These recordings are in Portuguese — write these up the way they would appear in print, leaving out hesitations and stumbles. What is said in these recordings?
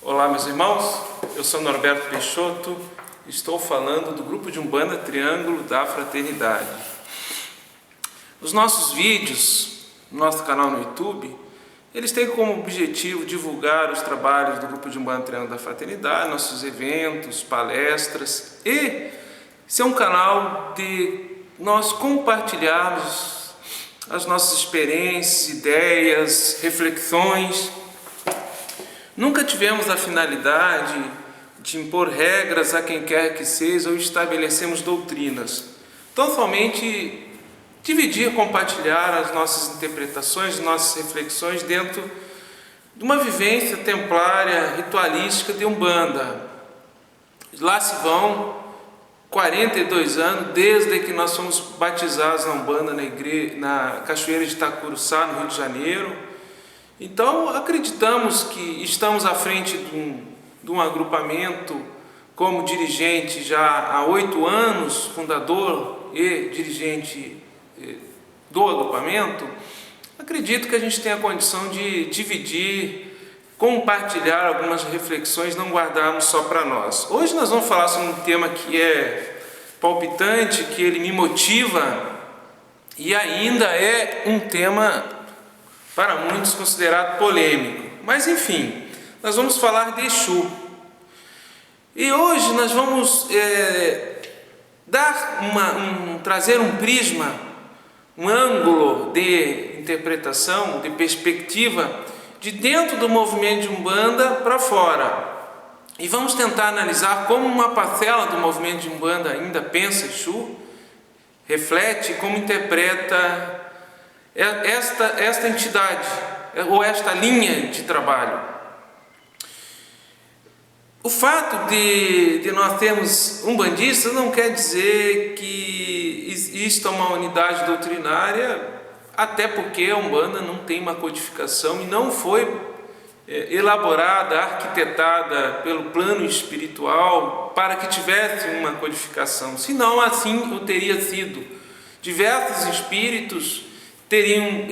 Olá, meus irmãos, eu sou Norberto Peixoto, estou falando do grupo de Umbanda Triângulo da Fraternidade. Os nossos vídeos, no nosso canal no YouTube, eles têm como objetivo divulgar os trabalhos do grupo de Umbanda Triângulo da Fraternidade, nossos eventos, palestras, e ser um canal de nós compartilharmos as nossas experiências, ideias, reflexões. Nunca tivemos a finalidade de impor regras a quem quer que seja ou estabelecermos doutrinas. Então, somente dividir, compartilhar as nossas interpretações, nossas reflexões dentro de uma vivência templária, ritualística de Umbanda. Lá se vão 42 anos, desde que nós fomos batizados na Umbanda, na Cachoeira de Itacuruçá, no Rio de Janeiro. Então, acreditamos que estamos à frente de um agrupamento como dirigente já há 8 anos, fundador e dirigente do agrupamento. Acredito que a gente tem a condição de dividir, compartilhar algumas reflexões, não guardarmos só para nós. Hoje nós vamos falar sobre um tema que é palpitante, que ele me motiva e ainda é um tema para muitos considerado polêmico, mas enfim, nós vamos falar de Exu. E hoje nós vamos trazer um prisma, um ângulo de interpretação, de perspectiva, de dentro do movimento de Umbanda para fora. E vamos tentar analisar como uma parcela do movimento de Umbanda ainda pensa Exu, reflete, como interpreta esta entidade, ou esta linha de trabalho. O fato de nós termos umbandistas não quer dizer que exista uma unidade doutrinária, até porque a Umbanda não tem uma codificação e não foi elaborada, arquitetada pelo plano espiritual para que tivesse uma codificação, senão assim o teria sido. Diversos espíritos teriam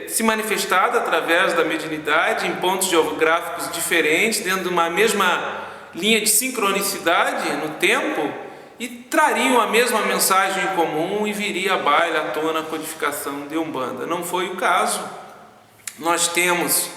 se manifestado através da mediunidade em pontos geográficos diferentes, dentro de uma mesma linha de sincronicidade no tempo, e trariam a mesma mensagem em comum e viria à baila, à tona, a codificação de Umbanda. Não foi o caso. Nós temos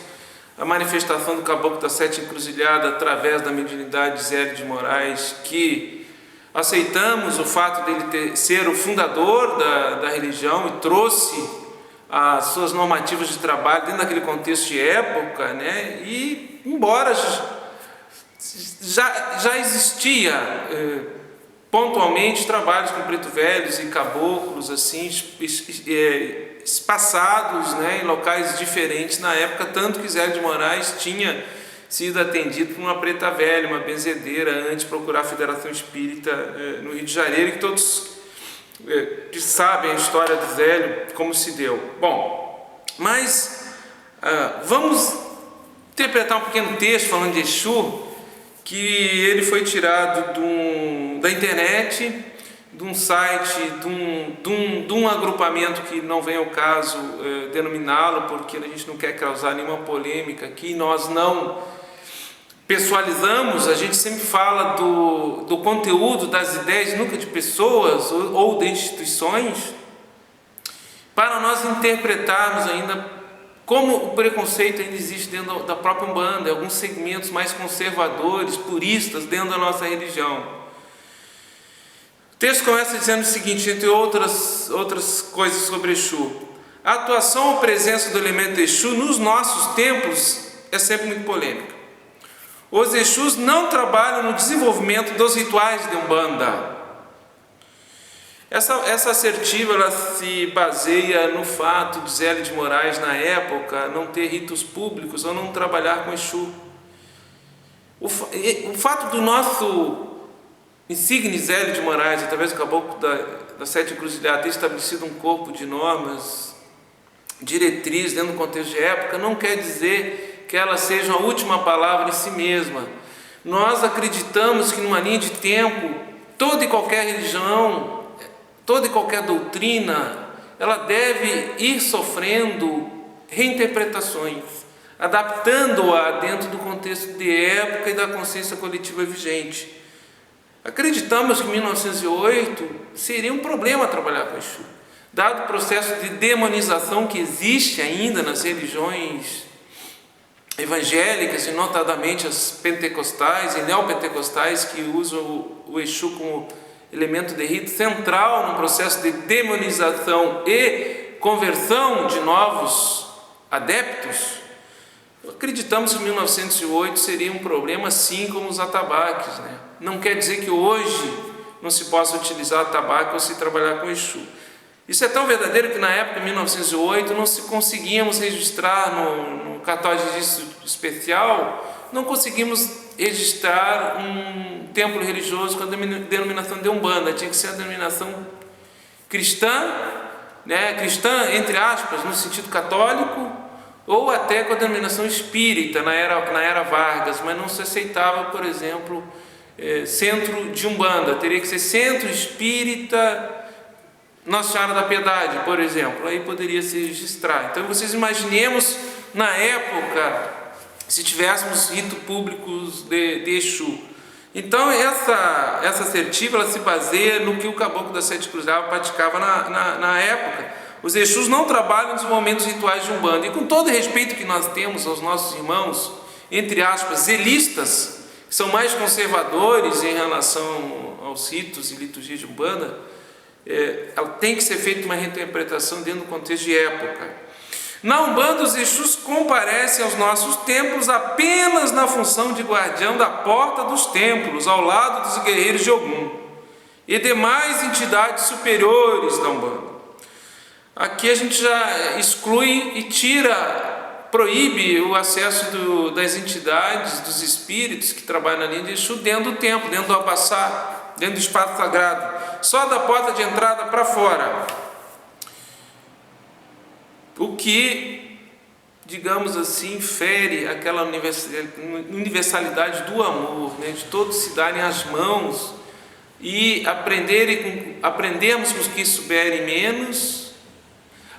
a manifestação do Caboclo da Sete Encruzilhadas através da mediunidade de Zélio de Moraes, que aceitamos o fato dele ser o fundador da religião e trouxe as suas normativas de trabalho dentro daquele contexto de época, né? E embora já existia pontualmente trabalhos com preto velhos e caboclos assim espaçados, né, em locais diferentes na época, tanto que Zélio de Moraes tinha sido atendido por uma preta velha, uma benzedeira, antes de procurar a Federação Espírita no Rio de Janeiro, que todos que sabem a história do Zélio, como se deu. Bom, mas vamos interpretar um pequeno texto falando de Exu, que ele foi tirado da internet, de um site, de um agrupamento que não vem ao caso denominá-lo, porque a gente não quer causar nenhuma polêmica aqui, nós não pessoalizamos, a gente sempre fala do conteúdo, das ideias, nunca de pessoas ou de instituições, para nós interpretarmos ainda como o preconceito ainda existe dentro da própria Umbanda, alguns segmentos mais conservadores, puristas dentro da nossa religião. O texto começa dizendo o seguinte, entre outras coisas sobre Exu: a atuação ou presença do elemento Exu nos nossos templos é sempre muito polêmica. Os Exus não trabalham no desenvolvimento dos rituais de Umbanda. Essa assertiva ela se baseia no fato de Zélio de Moraes, na época, não ter ritos públicos ou não trabalhar com Exu. O fato do nosso insigne Zélio de Moraes, através do Caboclo da Sete Encruzilhadas, ter estabelecido um corpo de normas, diretrizes dentro do contexto de época, não quer dizer que ela seja a última palavra em si mesma. Nós acreditamos que numa linha de tempo, toda e qualquer religião, toda e qualquer doutrina, ela deve ir sofrendo reinterpretações. adaptando-a dentro do contexto de época e da consciência coletiva vigente. Acreditamos que em 1908 seria um problema trabalhar com Exu, dado o processo de demonização que existe ainda nas religiões evangélicas, e notadamente as pentecostais e neopentecostais, que usam o Exu como elemento de rito central no processo de demonização e conversão de novos adeptos. Acreditamos que 1908 seria um problema, assim como os atabaques, né? Não quer dizer que hoje não se possa utilizar atabaque ou se trabalhar com Exu. Isso é tão verdadeiro que na época, em 1908, não se conseguíamos registrar no cartório de registro especial, não conseguimos registrar um templo religioso com a denominação de Umbanda. Tinha que ser a denominação cristã, né? Cristã, entre aspas, no sentido católico, ou até com a denominação espírita na era Vargas, mas não se aceitava, por exemplo, centro de Umbanda. Teria que ser Centro Espírita Nossa Senhora da Piedade, por exemplo, aí poderia se registrar. Então vocês imaginemos na época, se tivéssemos rito públicos de Exu. Então essa assertiva, ela se baseia no que o caboclo da Sete Cruzes praticava na época. Os Exus não trabalham nos momentos rituais de Umbanda, e com todo o respeito que nós temos aos nossos irmãos, entre aspas, zelistas, que são mais conservadores em relação aos ritos e liturgias de Umbanda, tem que ser feita uma reinterpretação dentro do contexto de época. Na Umbanda, os Exus comparecem aos nossos templos apenas na função de guardião da porta dos templos, ao lado dos guerreiros de Ogum e demais entidades superiores da Umbanda. Aqui a gente já exclui e proíbe o acesso das entidades, dos espíritos que trabalham na linha de Exu dentro do templo, dentro do abaçá, dentro do espaço sagrado, só da porta de entrada para fora. O que, digamos assim, fere aquela universalidade do amor, né? De todos se darem as mãos e aprendermos com os que souberem menos,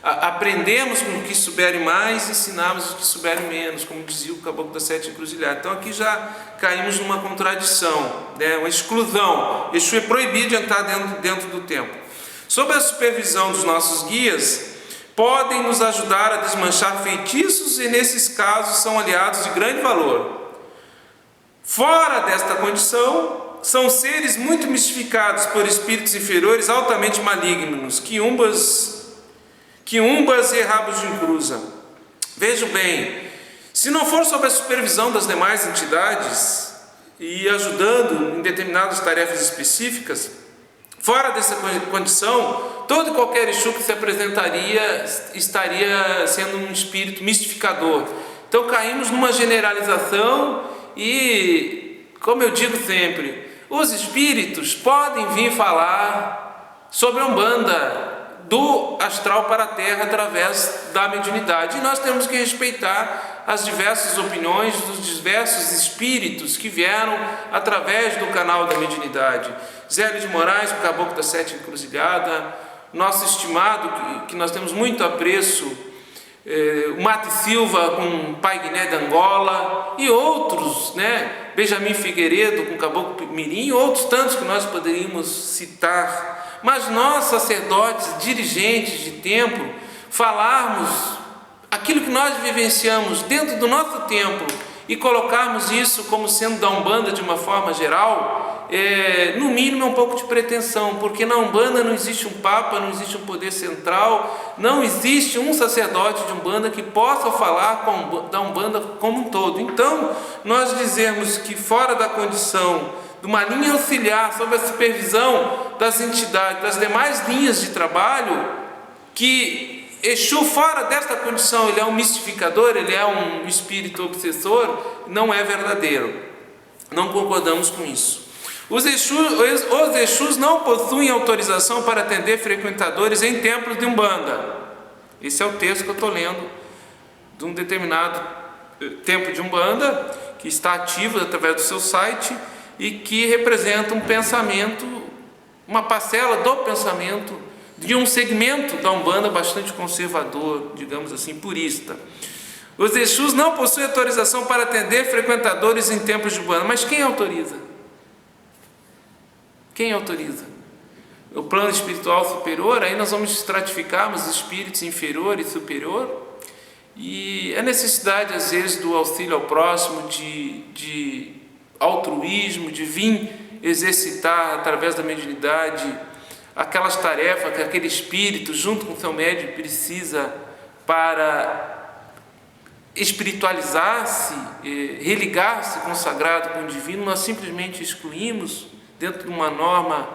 aprendemos com os que souberem mais e ensinarmos os que souberem menos, como dizia o caboclo da Sete Encruzilhadas. Então aqui já caímos numa contradição, né? Uma exclusão. Exu é proibido de entrar dentro do templo. Sob a supervisão dos nossos guias, podem nos ajudar a desmanchar feitiços e, nesses casos, são aliados de grande valor. Fora desta condição, são seres muito mistificados por espíritos inferiores altamente malignos, quiumbas e rabos de encruza. Vejam bem, se não for sob a supervisão das demais entidades e ajudando em determinadas tarefas específicas, fora dessa condição, todo e qualquer Exu que se apresentaria estaria sendo um espírito mistificador. Então caímos numa generalização e, como eu digo sempre, os espíritos podem vir falar sobre a Umbanda, do astral para a terra através da mediunidade, e nós temos que respeitar as diversas opiniões dos diversos espíritos que vieram através do canal da mediunidade. Zélio de Moraes, o caboclo da Sete Encruzilhadas, nosso estimado, que nós temos muito apreço, o Mate Silva com o Pai Guiné de Angola, e outros, né? Benjamin Figueiredo com o caboclo Mirim, e outros tantos que nós poderíamos citar. Mas nós, sacerdotes, dirigentes de templo, falarmos aquilo que nós vivenciamos dentro do nosso templo e colocarmos isso como sendo da Umbanda de uma forma geral, no mínimo é um pouco de pretensão, porque na Umbanda não existe um Papa, não existe um poder central, não existe um sacerdote de Umbanda que possa falar da Umbanda como um todo. Então, nós dizermos que fora da condição de uma linha auxiliar, sob a supervisão das entidades, das demais linhas de trabalho, que Exu, fora desta condição, ele é um mistificador, ele é um espírito obsessor, não é verdadeiro. Não concordamos com isso. Os Exus não possuem autorização para atender frequentadores em templos de Umbanda. Esse é o texto que eu estou lendo de um determinado templo de Umbanda, que está ativo através do seu site, e que representa um pensamento, uma parcela do pensamento de um segmento da Umbanda bastante conservador, digamos assim, purista. Os Exus não possuem autorização para atender frequentadores em templos de Umbanda. Mas quem autoriza? Quem autoriza? O plano espiritual superior, aí nós vamos estratificarmos os espíritos inferior e superior. E a necessidade, às vezes, do auxílio ao próximo, de altruísmo, de vir exercitar através da mediunidade aquelas tarefas que aquele espírito, junto com o seu médium, precisa para espiritualizar-se, religar-se com o sagrado, com o divino. Nós simplesmente excluímos dentro de uma norma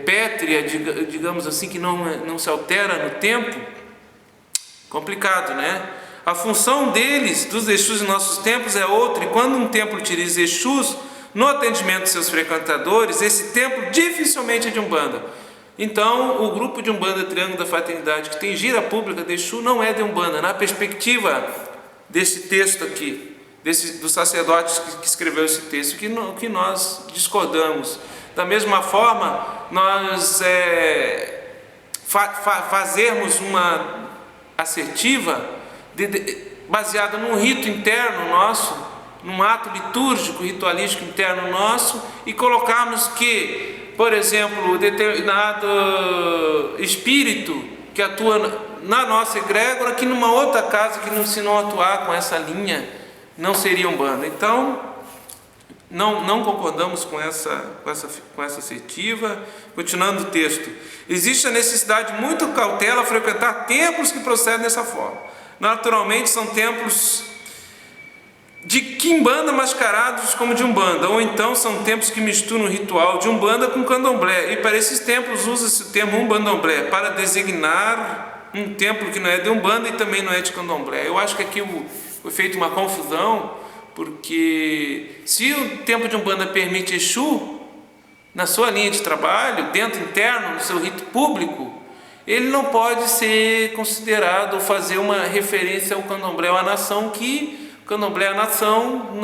pétrea, digamos assim, que não se altera no tempo. Complicado, né? A função deles, dos Exus em nossos templos, é outra, e quando um templo utiliza Exus no atendimento de seus frequentadores, esse templo dificilmente é de Umbanda. Então, o grupo de Umbanda Triângulo da Fraternidade, que tem gira pública de Exu, não é de Umbanda. Na perspectiva desse texto aqui, do sacerdote que escreveu esse texto, que nós discordamos. Da mesma forma, nós fazermos uma assertiva baseada num rito interno nosso, num ato litúrgico, ritualístico interno nosso, e colocarmos que, por exemplo, determinado espírito que atua na nossa egrégora, que numa outra casa, que se não atuar com essa linha, não seria Umbanda. Então, não concordamos com essa assertiva. Continuando o texto: existe a necessidade de muita cautela a frequentar templos que procedem dessa forma. Naturalmente são templos de quimbanda mascarados como de Umbanda, ou então são templos que misturam o ritual de Umbanda com Candomblé, e para esses templos usa-se o termo Umbandomblé para designar um templo que não é de Umbanda e também não é de Candomblé. Eu acho que aqui foi feita uma confusão, porque se o templo de Umbanda permite Exu na sua linha de trabalho, dentro interno, no seu rito público, ele não pode ser considerado ou fazer uma referência ao Candomblé ou à nação, que o Candomblé é a nação,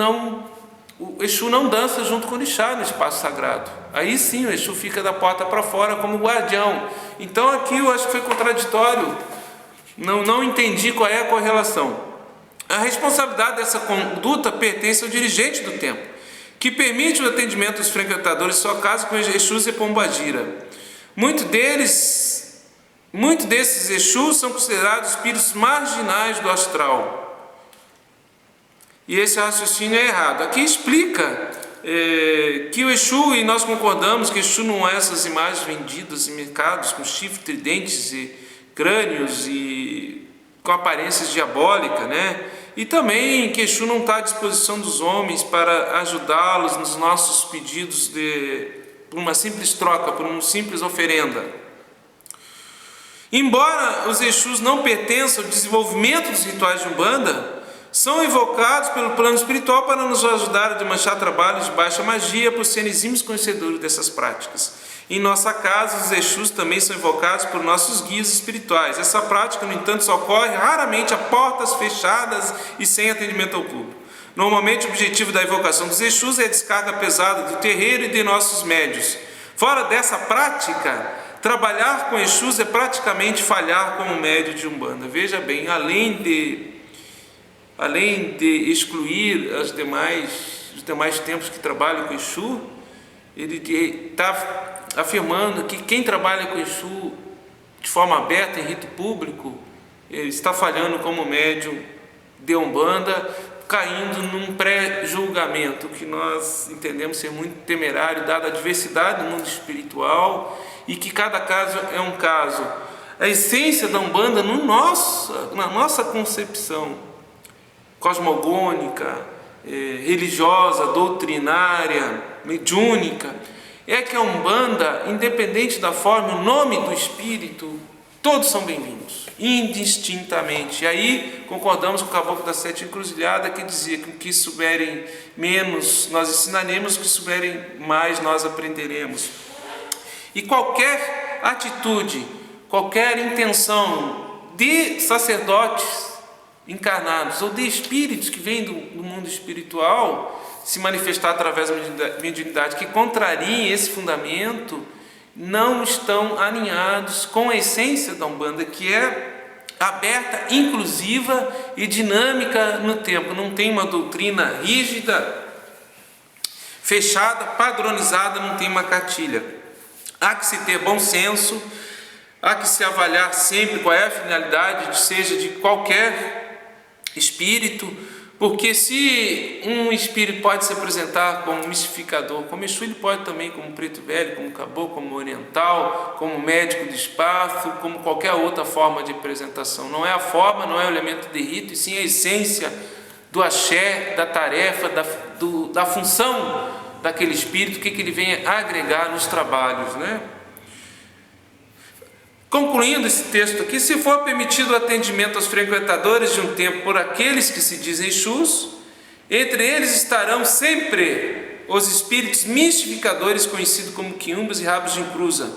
o Exu não dança junto com o Orixá no espaço sagrado. Aí sim o Exu fica da porta para fora como guardião. Então aqui eu acho que foi contraditório, não entendi qual é a correlação. A responsabilidade dessa conduta pertence ao dirigente do templo, que permite o atendimento dos frequentadores em sua casa com Exus e Pombagira. Muitos desses Exus são considerados espíritos marginais do astral. E esse raciocínio é errado. Aqui explica que o Exu, e nós concordamos que Exu não é essas imagens vendidas em mercados com chifres, tridentes e crânios e com aparências diabólicas, né? E também que Exu não está à disposição dos homens para ajudá-los nos nossos pedidos por uma simples troca, por uma simples oferenda. Embora os Exus não pertençam ao desenvolvimento dos rituais de Umbanda, são invocados pelo plano espiritual para nos ajudar a desmanchar trabalhos de baixa magia, por serem exímios conhecedores dessas práticas. Em nossa casa, os Exus também são invocados por nossos guias espirituais. Essa prática, no entanto, só ocorre raramente a portas fechadas e sem atendimento ao público. Normalmente, o objetivo da invocação dos Exus é a descarga pesada do terreiro e de nossos médios. Fora dessa prática, trabalhar com Exus é praticamente falhar como médio de Umbanda. Veja bem, além de excluir os demais templos que trabalham com Exu, ele está afirmando que quem trabalha com Exu de forma aberta, em rito público, ele está falhando como médium de Umbanda, caindo num pré-julgamento, que nós entendemos ser muito temerário, dada a diversidade do mundo espiritual, e que cada caso é um caso. A essência da Umbanda, na nossa concepção cosmogônica, religiosa, doutrinária, mediúnica, é que a Umbanda, independente da forma, o nome do espírito, todos são bem-vindos, indistintamente. E aí concordamos com o Caboclo das Sete Encruzilhadas, que dizia que o que souberem menos nós ensinaremos, o que souberem mais nós aprenderemos. E qualquer atitude, qualquer intenção de sacerdotes encarnados ou de espíritos que vêm do mundo espiritual se manifestar através da mediunidade, que contrariem esse fundamento, não estão alinhados com a essência da Umbanda, que é aberta, inclusiva e dinâmica no tempo. Não tem uma doutrina rígida, fechada, padronizada, não tem uma cartilha. Há que se ter bom senso, há que se avaliar sempre qual é a finalidade, seja de qualquer espírito, porque se um espírito pode se apresentar como mistificador, como Exu, ele pode também como preto velho, como caboclo, como oriental, como médico de espaço, como qualquer outra forma de apresentação. Não é a forma, não é o elemento de rito, e sim a essência do axé, da tarefa, da função daquele espírito, o que ele vem agregar nos trabalhos, né? Concluindo esse texto aqui, se for permitido o atendimento aos frequentadores de um templo por aqueles que se dizem Exus, entre eles estarão sempre os espíritos mistificadores conhecidos como quiumbas e rabos de encruza,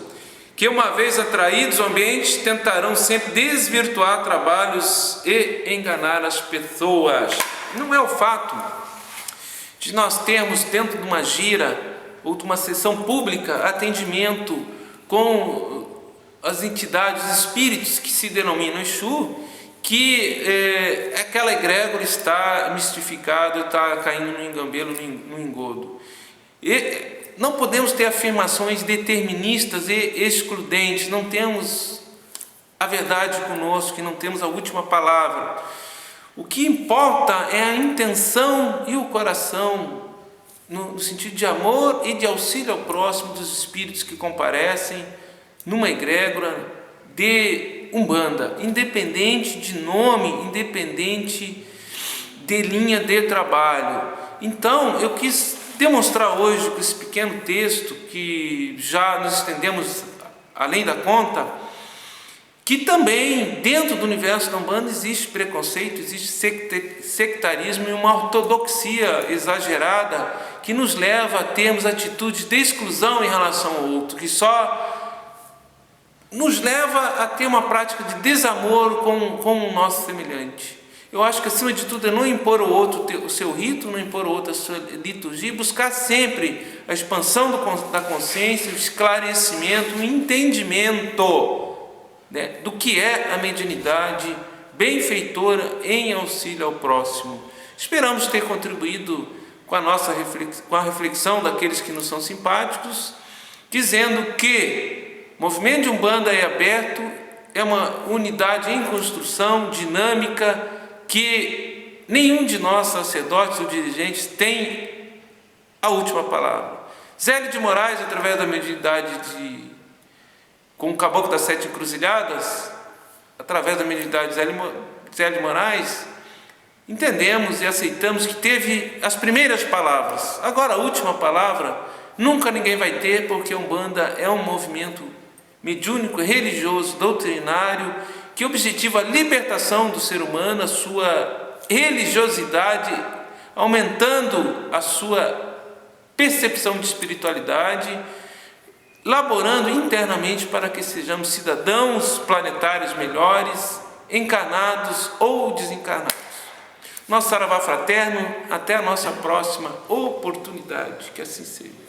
que uma vez atraídos ao ambiente tentarão sempre desvirtuar trabalhos e enganar as pessoas. Não é o fato de nós termos dentro de uma gira ou de uma sessão pública atendimento com as entidades, os espíritos que se denominam Exu, que aquela egrégora está mistificada, está caindo no engambelo, no engodo. E não podemos ter afirmações deterministas e excludentes, não temos a verdade conosco, não temos a última palavra. O que importa é a intenção e o coração, no sentido de amor e de auxílio ao próximo dos espíritos que comparecem numa egrégora de Umbanda, independente de nome, independente de linha de trabalho. Então, eu quis demonstrar hoje com esse pequeno texto, que já nos estendemos além da conta, que também dentro do universo da Umbanda existe preconceito, existe sectarismo e uma ortodoxia exagerada que nos leva a termos atitudes de exclusão em relação ao outro, que só nos leva a ter uma prática de desamor com o nosso semelhante. Eu acho que acima de tudo é não impor ao outro o seu rito, não impor ao outro a sua liturgia, buscar sempre a expansão da consciência, o esclarecimento, o entendimento, né, do que é a mediunidade benfeitora em auxílio ao próximo. Esperamos ter contribuído com a reflexão daqueles que nos são simpáticos, dizendo que o movimento de Umbanda é aberto, é uma unidade em construção, dinâmica, que nenhum de nós, sacerdotes ou dirigentes, tem a última palavra. Zélio de Moraes, através da mediunidade com o Caboclo das Sete Encruzilhadas, através da mediunidade de Zélio de Moraes, entendemos e aceitamos que teve as primeiras palavras. Agora, a última palavra, nunca ninguém vai ter, porque a Umbanda é um movimento mediúnico, religioso, doutrinário, que objetiva a libertação do ser humano, a sua religiosidade, aumentando a sua percepção de espiritualidade, laborando internamente para que sejamos cidadãos planetários melhores, encarnados ou desencarnados. Nosso saravá fraterno, até a nossa próxima oportunidade, que assim seja.